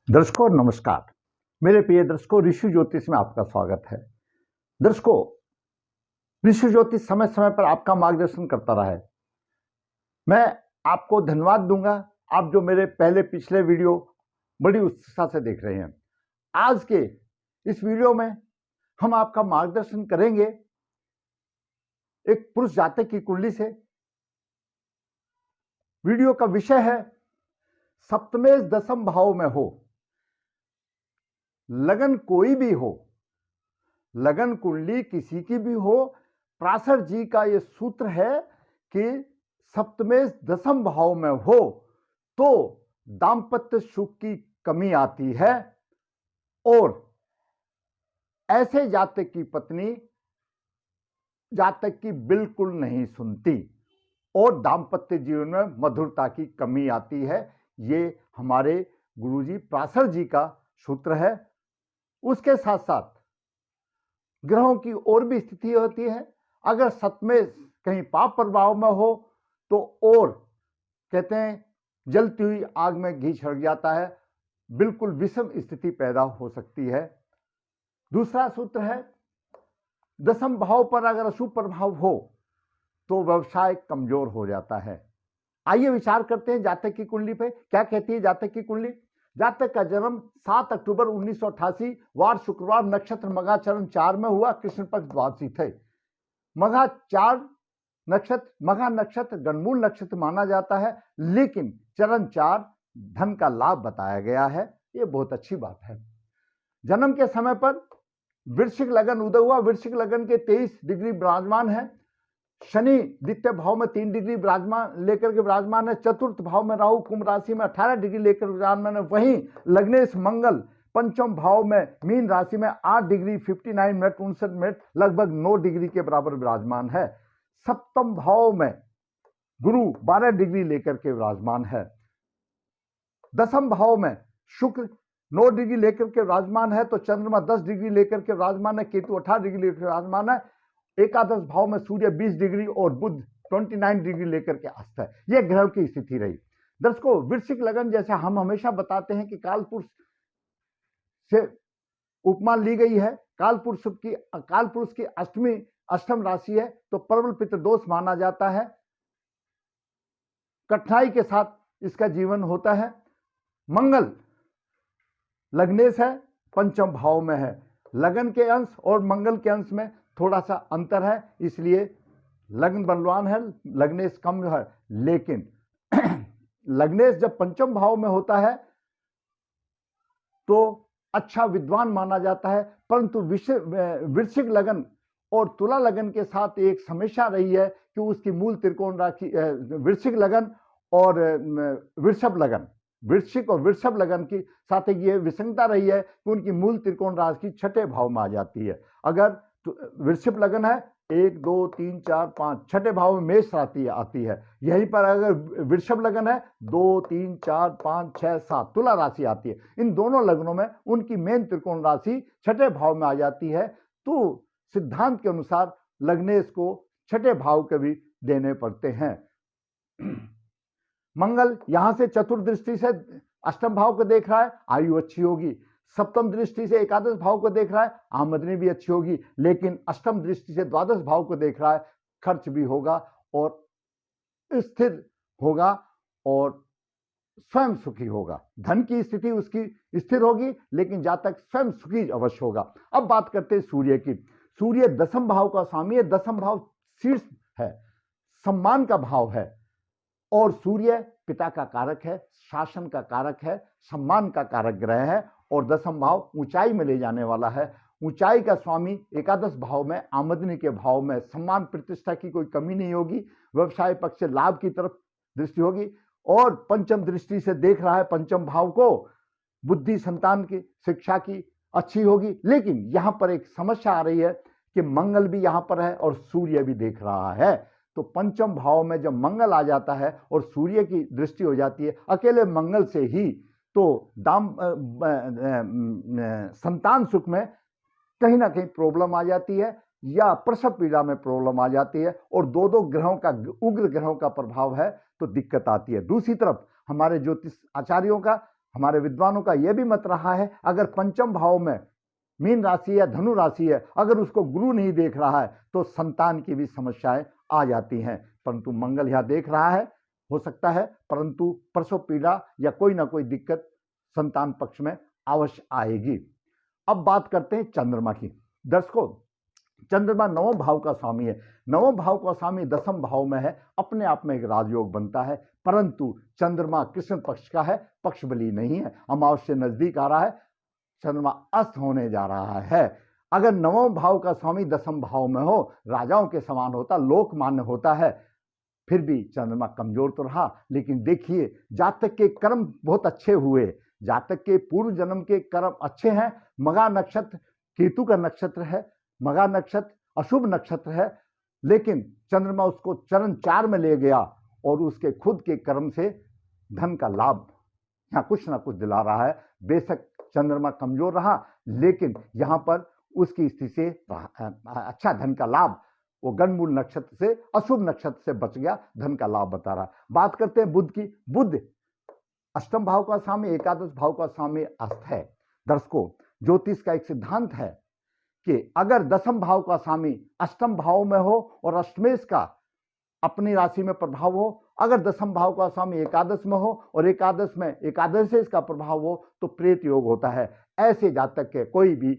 दर्शकों नमस्कार। मेरे प्रिय दर्शकों, ऋषि ज्योतिष में आपका स्वागत है। दर्शकों, ऋषि ज्योतिष समय समय पर आपका मार्गदर्शन करता रहा है। मैं आपको धन्यवाद दूंगा, आप जो मेरे पहले पिछले वीडियो बड़ी उत्साह से देख रहे हैं। आज के इस वीडियो में हम आपका मार्गदर्शन करेंगे एक पुरुष जातक की कुंडली से। वीडियो का विषय है सप्तमेश दशम भाव में हो, लगन कोई भी हो, लगन कुंडली किसी की भी हो, पराशर जी का यह सूत्र है कि सप्तमेश दशम भाव में हो तो दाम्पत्य सुख की कमी आती है और ऐसे जातक की पत्नी जातक की बिल्कुल नहीं सुनती और दाम्पत्य जीवन में मधुरता की कमी आती है। ये हमारे गुरुजी पराशर जी का सूत्र है। उसके साथ साथ ग्रहों की और भी स्थिति होती है। अगर सप्तमेश कहीं पाप प्रभाव में हो तो और कहते हैं जलती हुई आग में घी छिड़क जाता है, बिल्कुल विषम स्थिति पैदा हो सकती है। दूसरा सूत्र है दशम भाव पर अगर अशुभ प्रभाव हो तो व्यवसाय कमजोर हो जाता है। आइए विचार करते हैं जातक की कुंडली पे क्या कहती है जातक की कुंडली। जातक का जन्म 7 अक्टूबर 1988 वार शुक्रवार, नक्षत्र मघा, चरण 4 में हुआ, कृष्ण पक्ष द्वादशी थे। मघा 4 नक्षत्र, मघा नक्षत्र गणमूल नक्षत्र माना जाता है, लेकिन चरण 4 धन का लाभ बताया गया है। ये बहुत अच्छी बात है। जन्म के समय पर वृश्चिक लगन उदय हुआ। वृश्चिक लगन के 23 डिग्री विराजमान है। शनि द्वितीय भाव में 3 डिग्री लेकर के विराजमान है। चतुर्थ भाव में राहु कुंभ राशि में 18 डिग्री लेकर विराजमान है। वहीं लग्नेश मंगल पंचम भाव में मीन राशि में 8 डिग्री 59 मिनट 59 मिनट लगभग 9 डिग्री के बराबर विराजमान है। सप्तम भाव में गुरु 12 डिग्री लेकर के विराजमान है। दसम भाव में शुक्र 9 डिग्री लेकर के विराजमान है, तो चंद्रमा 10 डिग्री लेकर के विराजमान है, केतु 18 डिग्री लेकर विराजमान है। एकादश भाव में सूर्य 20 डिग्री और बुध 29 डिग्री लेकर के अस्त है। यह ग्रह की स्थिति रही। दर्शकों, वृश्चिक लगन जैसे हम हमेशा बताते हैं कि कालपुरुष से उपमा ली गई है। कालपुरुष की अष्टम राशि है, तो प्रबल पितृदोष माना जाता है। कठिनाई के साथ इसका जीवन होता है। मंगल लग्नेश है, पंचम भाव में है। लगन के अंश और मंगल के अंश में थोड़ा सा अंतर है, इसलिए लग्न बलवान है, लग्नेश कम है। लेकिन लग्नेश जब पंचम भाव में होता है तो अच्छा विद्वान माना जाता है, परंतु वृश्चिक लगन और तुला लगन के साथ एक समस्या रही है कि उसकी मूल त्रिकोण राशि वृश्चिक लगन और वृश्चिक और वृषभ लगन की साथ ये विसंगता रही है कि उनकी मूल त्रिकोण राशि छठे भाव में आ जाती है। अगर वृषभ लगन है 1 2 3 4 5 छठे भाव में मेष राशि आती है। यहीं पर अगर वृषभ लगन है 2 3 4 5 6 7 तुला राशि आती है। इन दोनों लग्नों में उनकी मेन त्रिकोण राशि छठे भाव में आ जाती है। तो सिद्धांत के अनुसार लग्नेश को छठे भाव के भी देने पड़ते हैं। मंगल यहां से चतुर्दृष्टि से अष्टम भाव को देख रहा है, आयु अच्छी होगी। सप्तम दृष्टि से एकादश भाव को देख रहा है, आमदनी भी अच्छी होगी। लेकिन अष्टम दृष्टि से द्वादश भाव को देख रहा है, खर्च भी होगा और स्थिर होगा और स्वयं सुखी होगा। धन की स्थिति उसकी स्थिर होगी, लेकिन जातक स्वयं सुखी अवश्य होगा। अब बात करते हैं सूर्य की। सूर्य दसम भाव का स्वामी है। दसम भाव शीर्ष है, सम्मान का भाव है और सूर्य पिता का कारक है, शासन का कारक है, सम्मान का कारक ग्रह है और दसम भाव ऊंचाई में ले जाने वाला है। ऊंचाई का स्वामी एकादश भाव में, आमदनी के भाव में, सम्मान प्रतिष्ठा की कोई कमी नहीं होगी। व्यवसाय पक्ष से लाभ की तरफ दृष्टि होगी और पंचम दृष्टि से देख रहा है पंचम भाव को, बुद्धि संतान की शिक्षा की अच्छी होगी। लेकिन यहां पर एक समस्या आ रही है कि मंगल भी यहां पर है और सूर्य भी देख रहा है। तो पंचम भाव में जब मंगल आ जाता है और सूर्य की दृष्टि हो जाती है, अकेले मंगल से ही तो संतान सुख में कहीं ना कहीं प्रॉब्लम आ जाती है या प्रसव पीड़ा में प्रॉब्लम आ जाती है और दो ग्रहों का, उग्र ग्रहों का प्रभाव है तो दिक्कत आती है। दूसरी तरफ हमारे ज्योतिष आचार्यों का हमारे विद्वानों का यह भी मत रहा है, अगर पंचम भाव में मीन राशि या धनु राशि है, अगर उसको गुरु नहीं देख रहा है तो संतान की भी समस्याएं आ जाती हैं। परंतु मंगल यहां देख रहा है, हो सकता है, परंतु प्रसव पीड़ा या कोई ना कोई दिक्कत संतान पक्ष में अवश्य आएगी। अब बात करते हैं चंद्रमा की। दर्शकों, चंद्रमा नवम भाव का स्वामी है। नवम भाव का स्वामी दसम भाव में है, अपने आप में एक राजयोग बनता है, परंतु चंद्रमा कृष्ण पक्ष का है, पक्ष बली नहीं है, अमावस्या नजदीक आ रहा है, चंद्रमा अस्त होने जा रहा है। अगर नवम भाव का स्वामी दसम भाव में हो, राजाओं के समान होता, लोकमान्य होता है, फिर भी चंद्रमा कमजोर तो रहा। लेकिन देखिए, जातक के कर्म बहुत अच्छे हुए, जातक के पूर्व जन्म के कर्म अच्छे हैं। मगा नक्षत्र केतु का नक्षत्र है, मगा नक्षत्र अशुभ नक्षत्र है, लेकिन चंद्रमा उसको चरण 4 में ले गया और उसके खुद के कर्म से धन का लाभ यहाँ कुछ ना कुछ दिला रहा है। बेशक चंद्रमा कमजोर रहा, लेकिन यहाँ पर उसकी स्थिति से अच्छा धन का लाभ, वो गणमूल नक्षत्र से, अशुभ नक्षत्र से बच गया, धन का लाभ बता रहा। बात करते हैं बुध की। बुध अष्टम भाव का स्वामी, एकादश भाव का स्वामी अस्त है। दर्शकों, ज्योतिष का एक सिद्धांत है कि अगर दसम भाव का स्वामी अष्टम भाव में हो और अष्टमेश का अपनी राशि में प्रभाव हो, अगर दसम भाव का स्वामी एकादश में हो और एकादश में एकादशेश का प्रभाव हो, तो प्रेत योग होता है। ऐसे जातक के कोई भी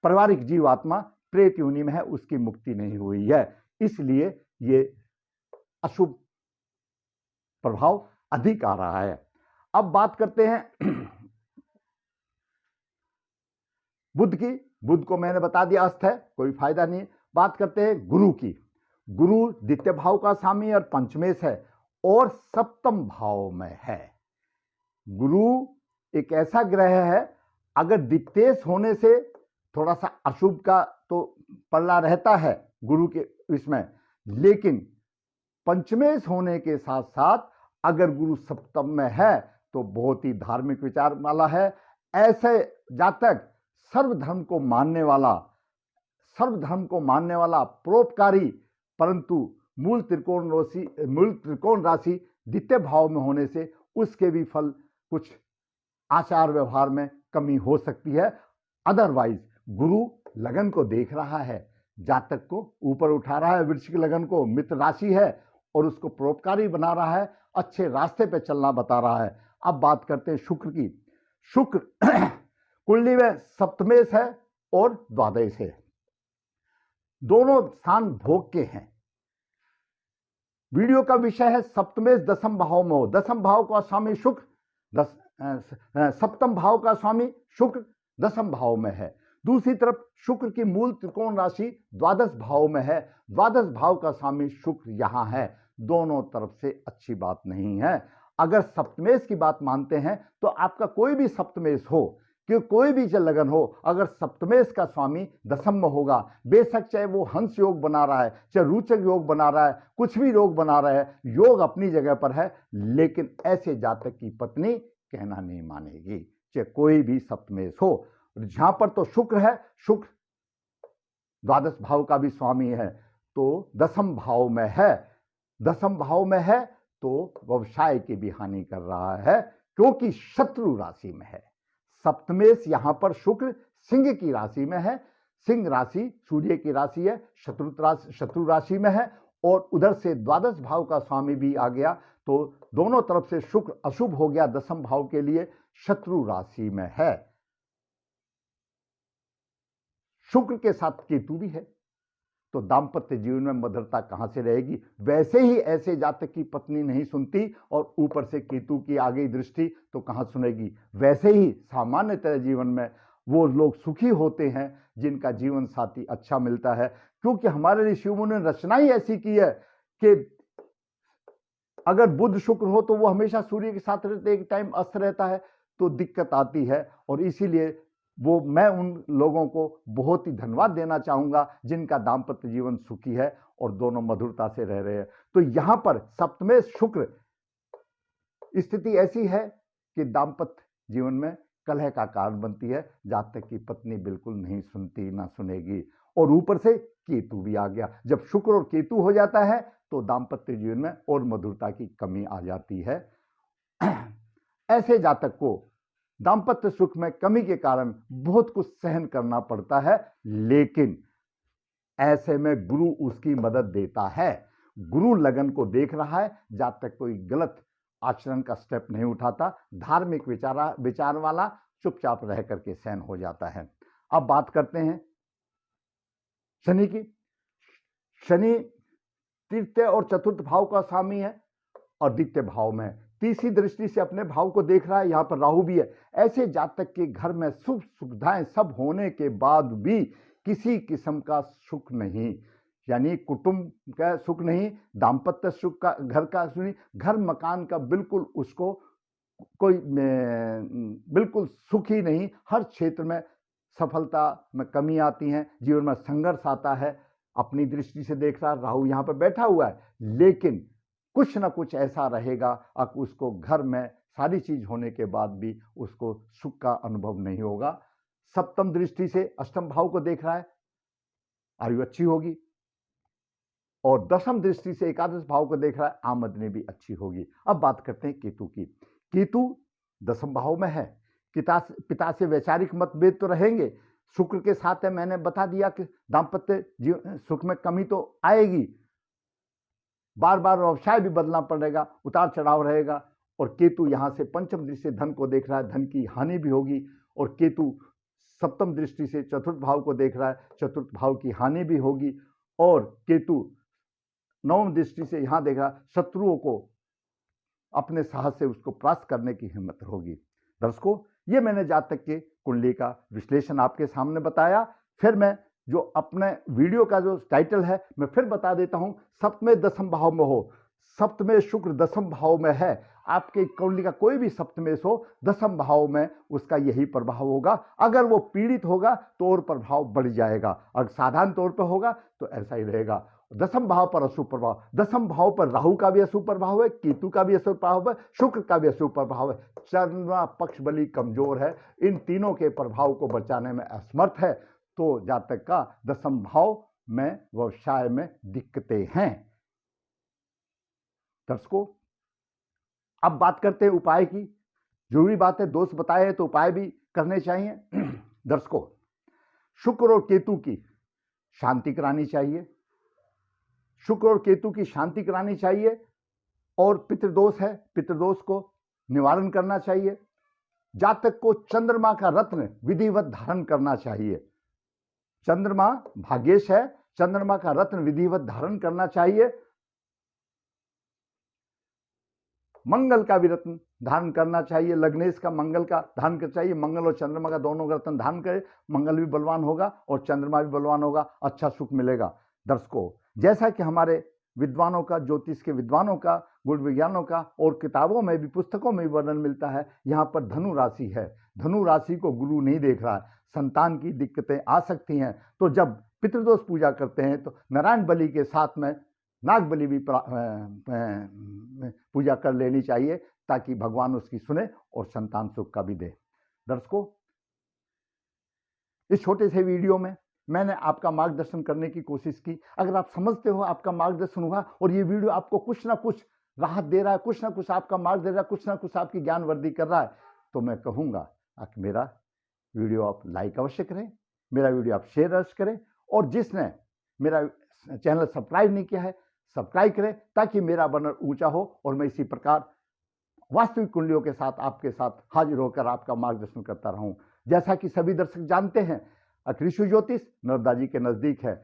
पारिवारिक जीवात्मा प्रेत योनि में है, उसकी मुक्ति नहीं हुई है, इसलिए ये अशुभ प्रभाव अधिक आ रहा है। अब बात करते हैं बुध की। बुध को मैंने बता दिया अस्त है, कोई फायदा नहीं। बात करते हैं गुरु की। गुरु द्वितीय भाव का स्वामी और पंचमेश है और सप्तम भाव में है। गुरु एक ऐसा ग्रह है, अगर द्वितीय होने से थोड़ा सा अशुभ का तो पल्ला रहता है गुरु के इसमें, लेकिन पंचमेश होने के साथ साथ अगर गुरु सप्तम में है तो बहुत ही धार्मिक विचार वाला है। ऐसे जातक सर्वधर्म को मानने वाला परोपकारी, परंतु मूल त्रिकोण राशि द्वितीय भाव में होने से उसके भी फल कुछ आचार व्यवहार में कमी हो सकती है। अदरवाइज गुरु लगन को देख रहा है, जातक को ऊपर उठा रहा है, वृश्चिक लगन को मित्र राशि है और उसको परोपकारी बना रहा है, अच्छे रास्ते पे चलना बता रहा है। अब बात करते हैं शुक्र की। शुक्र कुंडली में सप्तमेश है और द्वादश है, दोनों स्थान भोग के हैं। वीडियो का विषय है सप्तमेश दसम भाव में हो, दसम भाव का स्वामी शुक्र, सप्तम भाव का स्वामी शुक्र दसम भाव में है। दूसरी तरफ शुक्र की मूल त्रिकोण राशि द्वादश भाव में है, द्वादश भाव का स्वामी शुक्र यहां है। दोनों तरफ से अच्छी बात नहीं है। अगर सप्तमेश की बात मानते हैं तो आपका कोई भी सप्तमेश हो कि कोई भी लगन हो, अगर सप्तमेश का स्वामी दसम में होगा, बेशक चाहे वो हंस योग बना रहा है, चाहे रोचक योग बना रहा है, कुछ भी योग बना रहा है, योग अपनी जगह पर है, लेकिन ऐसे जातक की पत्नी कहना नहीं मानेगी, चाहे कोई भी सप्तमेश हो। जहां पर तो शुक्र है, शुक्र द्वादश भाव का भी स्वामी है, तो दसम भाव में है, दसम भाव में है तो व्यवसाय की भी हानि कर रहा है, क्योंकि शत्रु राशि में है। सप्तमेश यहां पर शुक्र सिंह की राशि में है, सिंह राशि सूर्य की राशि है, शत्रु राशि में है, और उधर से द्वादश भाव का स्वामी भी आ गया, तो दोनों तरफ से शुक्र अशुभ हो गया, दसम भाव के लिए शत्रु राशि में है। शुक्र के साथ केतु भी है, तो दाम्पत्य जीवन में मधुरता कहां से रहेगी। वैसे ही ऐसे जातक की पत्नी नहीं सुनती और ऊपर से केतु की आ गई दृष्टि तो कहां सुनेगी। वैसे ही सामान्यतः जीवन में वो लोग सुखी होते हैं जिनका जीवन साथी अच्छा मिलता है, क्योंकि हमारे ऋषियों ने रचना ही ऐसी की है कि अगर बुध शुक्र हो तो वो हमेशा सूर्य के साथ रहते, एक टाइम अस्त रहता है तो दिक्कत आती है। और इसीलिए वो मैं उन लोगों को बहुत ही धन्यवाद देना चाहूंगा जिनका दाम्पत्य जीवन सुखी है और दोनों मधुरता से रह रहे हैं। तो यहां पर सप्तमेश शुक्र स्थिति ऐसी है कि दाम्पत्य जीवन में कलह का कारण बनती है, जातक की पत्नी बिल्कुल नहीं सुनती, ना सुनेगी। और ऊपर से केतु भी आ गया, जब शुक्र और केतु हो जाता है तो दाम्पत्य जीवन में और मधुरता की कमी आ जाती है। ऐसे जातक को दाम्पत्य सुख में कमी के कारण बहुत कुछ सहन करना पड़ता है, लेकिन ऐसे में गुरु उसकी मदद देता है। गुरु लगन को देख रहा है, जब तक कोई गलत आचरण का स्टेप नहीं उठाता, धार्मिक विचार वाला चुपचाप रह करके सहन हो जाता है। अब बात करते हैं शनि की। शनि तृतीय और चतुर्थ भाव का स्वामी है और द्वितीय भाव में तीसरी दृष्टि से अपने भाव को देख रहा है। यहां पर राहु भी है। ऐसे जातक के घर में सुख सुविधाएं सब होने के बाद भी किसी किस्म का सुख नहीं, यानी कुटुंब का सुख नहीं, दाम्पत्य सुख का, घर का सुख नहीं, घर मकान का बिल्कुल उसको कोई बिल्कुल सुख ही नहीं। हर क्षेत्र में सफलता में कमी आती है, जीवन में संघर्ष आता है। अपनी दृष्टि से देख रहा, राहु यहां पर बैठा हुआ है, लेकिन कुछ ना कुछ ऐसा रहेगा अब उसको घर में सारी चीज होने के बाद भी उसको सुख का अनुभव नहीं होगा। सप्तम दृष्टि से अष्टम भाव को देख रहा है, आयु अच्छी होगी। और दशम दृष्टि से एकादश भाव को देख रहा है, आमदनी भी अच्छी होगी। अब बात करते हैं केतु की। केतु दशम भाव में है। पिता से वैचारिक मतभेद तो रहेंगे। शुक्र के साथ है, मैंने बता दिया कि दाम्पत्य सुख में कमी तो आएगी, बार बार व्यवसाय भी बदलना पड़ेगा, उतार चढ़ाव रहेगा। और केतु यहां से पंचम दृष्टि से धन को देख रहा है, धन की हानि भी होगी। और केतु सप्तम दृष्टि से चतुर्थ भाव को देख रहा है, चतुर्थ भाव की हानि भी होगी। और केतु नवम दृष्टि से यहां देख रहा है, शत्रुओं को अपने साहस से उसको परास्त करने की हिम्मत होगी। दर्शकों, ये मैंने जातक के कुंडली का विश्लेषण आपके सामने बताया। फिर मैं जो अपने वीडियो का जो टाइटल है मैं फिर बता देता हूं। सप्तमें दशम भाव में हो, सप्तमें शुक्र दशम भाव में है, आपके कुंडली का कोई भी सप्तमेश हो, दशम भाव में उसका यही प्रभाव होगा। अगर वो पीड़ित होगा तो और प्रभाव बढ़ जाएगा, अगर साधारण तौर पर होगा तो ऐसा ही रहेगा। दशम भाव पर अशुभ प्रभाव, दशम भाव पर राहु का भी अशुभ प्रभाव है, केतु का भी अशुभ प्रभाव है, शुक्र का भी अशुभ प्रभाव है। चंद्रमा पक्ष बली कमजोर है, इन तीनों के प्रभाव को बचाने में असमर्थ है। तो जातक का दशम भाव में व्यवसाय में दिक्कतें हैं। दर्शकों, अब बात करते हैं उपाय की। जरूरी बात है, दोष बताए तो उपाय भी करने चाहिए। दर्शकों, शुक्र और केतु की शांति करानी चाहिए, शुक्र और केतु की शांति करानी चाहिए। और पितृदोष है, पितृदोष को निवारण करना चाहिए। जातक को चंद्रमा का रत्न विधिवत धारण करना चाहिए। चंद्रमा भाग्येश है, चंद्रमा का रत्न विधिवत धारण करना चाहिए। मंगल का भी रत्न धारण करना चाहिए, लग्नेश का मंगल का धारण करना चाहिए। मंगल और चंद्रमा का दोनों का रत्न धारण करे, मंगल भी बलवान होगा और चंद्रमा भी बलवान होगा, अच्छा सुख मिलेगा। दर्शकों, जैसा कि हमारे विद्वानों का, ज्योतिष के विद्वानों का, गुण विज्ञानों का और किताबों में भी, पुस्तकों में भी वर्णन मिलता है, यहाँ पर धनु राशि है। धनु राशि को गुरु नहीं देख रहा है, संतान की दिक्कतें आ सकती हैं। तो जब पितृदोष पूजा करते हैं तो नारायण बलि के साथ में नाग बलि भी पूजा कर लेनी चाहिए, ताकि भगवान उसकी सुने और संतान सुख का भी दे। दर्शकों, इस छोटे से वीडियो में मैंने आपका मार्गदर्शन करने की कोशिश की। अगर आप समझते हो आपका मार्गदर्शन हुआ और ये वीडियो आपको कुछ ना कुछ राहत दे रहा है, कुछ ना कुछ आपका मार्ग दे रहा है, कुछ ना कुछ आपकी ज्ञान वृद्धि कर रहा है, तो मैं कहूँगा कि मेरा वीडियो आप लाइक अवश्य करें, मेरा वीडियो आप शेयर अवश्य करें। और जिसने मेरा चैनल सब्सक्राइब नहीं किया है, सब्सक्राइब करें, ताकि मेरा बनर ऊंचा हो और मैं इसी प्रकार वास्तविक कुंडलियों के साथ आपके साथ हाजिर होकर आपका मार्गदर्शन करता रहूं। जैसा कि सभी दर्शक जानते हैं, ऋषि ज्योतिष नर्मदा जी के नजदीक है।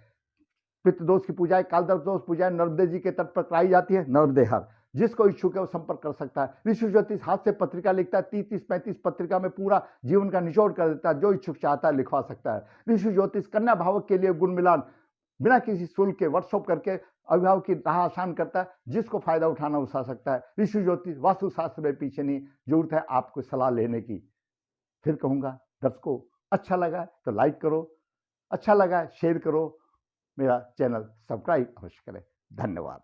पितृदोष की पूजाएं, कालदर्श पूजाएं नर्मदे जी के तट पर कराई जाती है, नर्मदे हर। जिसको इच्छुक है वो संपर्क कर सकता है। ऋषि ज्योतिष हाथ से पत्रिका लिखता है, 30-35 पत्रिका में पूरा जीवन का निचोड़ कर देता है। जो इच्छुक चाहता है लिखवा सकता है। ऋषि ज्योतिष कन्या भावक के लिए गुण मिलान बिना किसी शुल्क के वर्कशॉप करके अभिभावक की राह आसान करता है। जिसको फायदा उठाना उठा सकता है। ऋषि ज्योतिष वास्तुशास्त्र में पीछे नहीं, जरूरत है आपको सलाह लेने की। फिर कहूंगा दर्शकों, अच्छा लगा तो लाइक करो, अच्छा लगा शेयर करो, मेरा चैनल सब्सक्राइब अवश्य करें। धन्यवाद।